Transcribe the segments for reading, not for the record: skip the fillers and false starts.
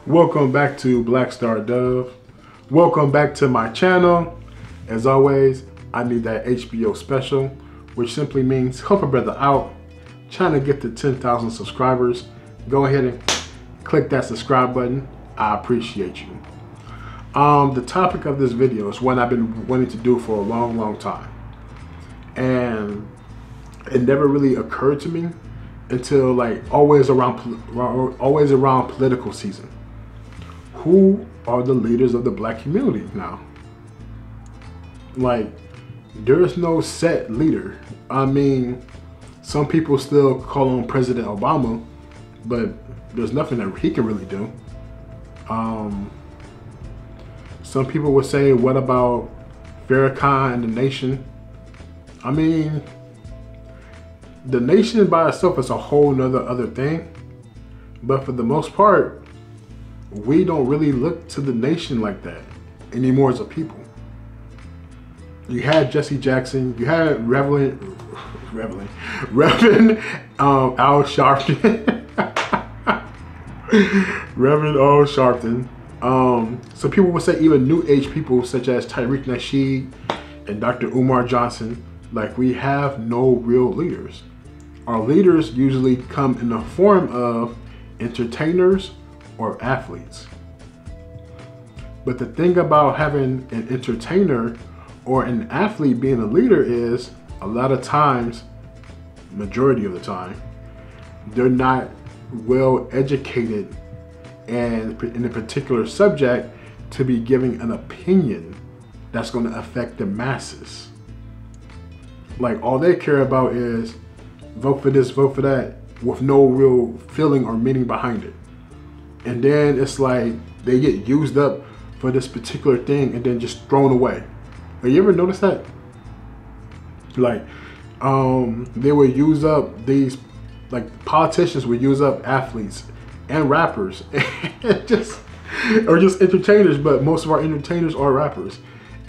Welcome back to Blackstardove. Welcome back to my channel. As always, I need that HBO special, which simply means help a brother out, trying to get to 10,000 subscribers. Go ahead and click that subscribe button. I appreciate you. The topic of this video is one I've been wanting to do for a long time. And it never really occurred to me until like always around political season. Who are the leaders of the black community now? Like, there is no set leader. I mean, some people still call on President Obama, but there's nothing that he can really do. Some people would say, what about Farrakhan and the nation? I mean, the nation by itself is a whole nother other thing. But for the most part, we don't really look to the nation like that anymore as a people. You had Jesse Jackson, you had Reverend Al Sharpton. Reverend Al Sharpton. So people would say even new age people such as Tariq Nasheed and Dr. Umar Johnson, like, we have no real leaders. Our leaders usually come in the form of entertainers or athletes. But the thing about having an entertainer or an athlete being a leader is a lot of times, majority of the time, they're not well educated and in a particular subject to be giving an opinion that's going to affect the masses. Like, all they care about is vote for this, vote for that, with no real feeling or meaning behind it. And then it's like they get used up for this particular thing and then just thrown away. Have you ever noticed that? Like, they would use up these, like, politicians would use up athletes and rappers or just entertainers, but most of our entertainers are rappers.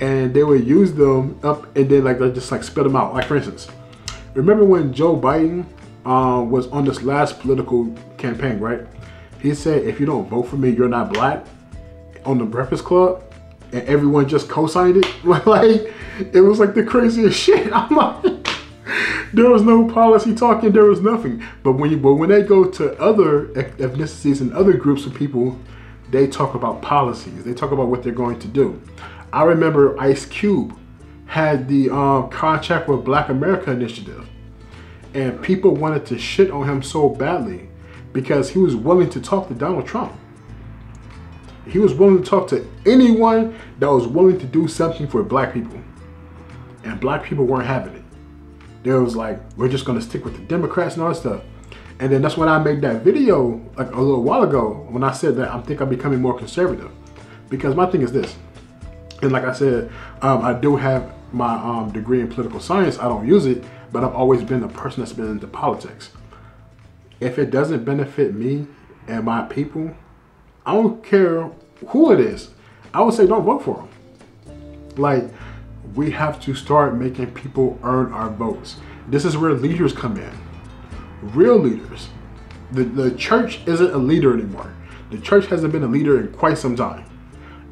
And they would use them up and then they just like spit them out. Like, for instance, remember when Joe Biden was on this last political campaign, right? He said, if you don't vote for me, you're not black, on the Breakfast Club, and everyone just co-signed it. Like, it was like the craziest shit. I'm like, there was no policy talking, there was nothing. But when they go to other ethnicities and other groups of people, they talk about policies. They talk about what they're going to do. I remember Ice Cube had the contract with Black America Initiative, and people wanted to shit on him so badly because he was willing to talk to Donald Trump. He was willing to talk to anyone that was willing to do something for black people. And black people weren't having it. They was like, we're just gonna stick with the Democrats and all that stuff. And then that's when I made that video like a little while ago when I said that I think I'm becoming more conservative. Because my thing is this, and like I said, I do have my degree in political science. I don't use it, but I've always been a person that's been into politics. If it doesn't benefit me and my people, I don't care who it is, I would say don't vote for them. Like, we have to start making people earn our votes. This is where leaders come in. Real leaders. The church isn't a leader anymore. The church hasn't been a leader in quite some time.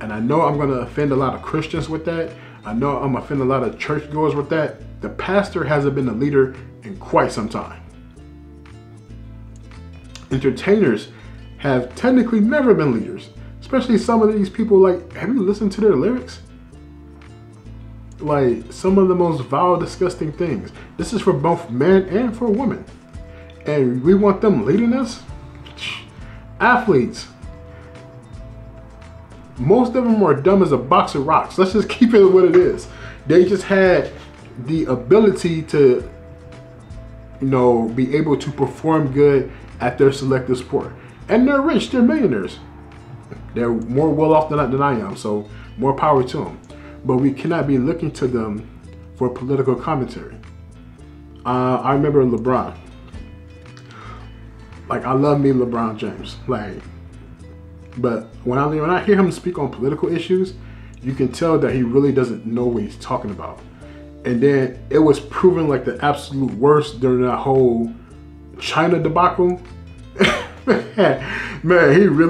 And I know I'm going to offend a lot of Christians with that. I know I'm going to offend a lot of churchgoers with that. The pastor hasn't been a leader in quite some time. Entertainers have technically never been leaders. Especially some of these people, like, have you listened to their lyrics? Like, some of the most vile, disgusting things. This is for both men and for women. And we want them leading us? Athletes. Most of them are dumb as a box of rocks. Let's just keep it what it is. They just had the ability to, you know, be able to perform good at their selective sport. And they're rich, they're millionaires. They're more well off than I am, so more power to them. But we cannot be looking to them for political commentary. I remember LeBron. Like, I love me LeBron James. Like, but when I hear him speak on political issues, you can tell that he really doesn't know what he's talking about. And then it was proven like the absolute worst during that whole China debacle. Man, he really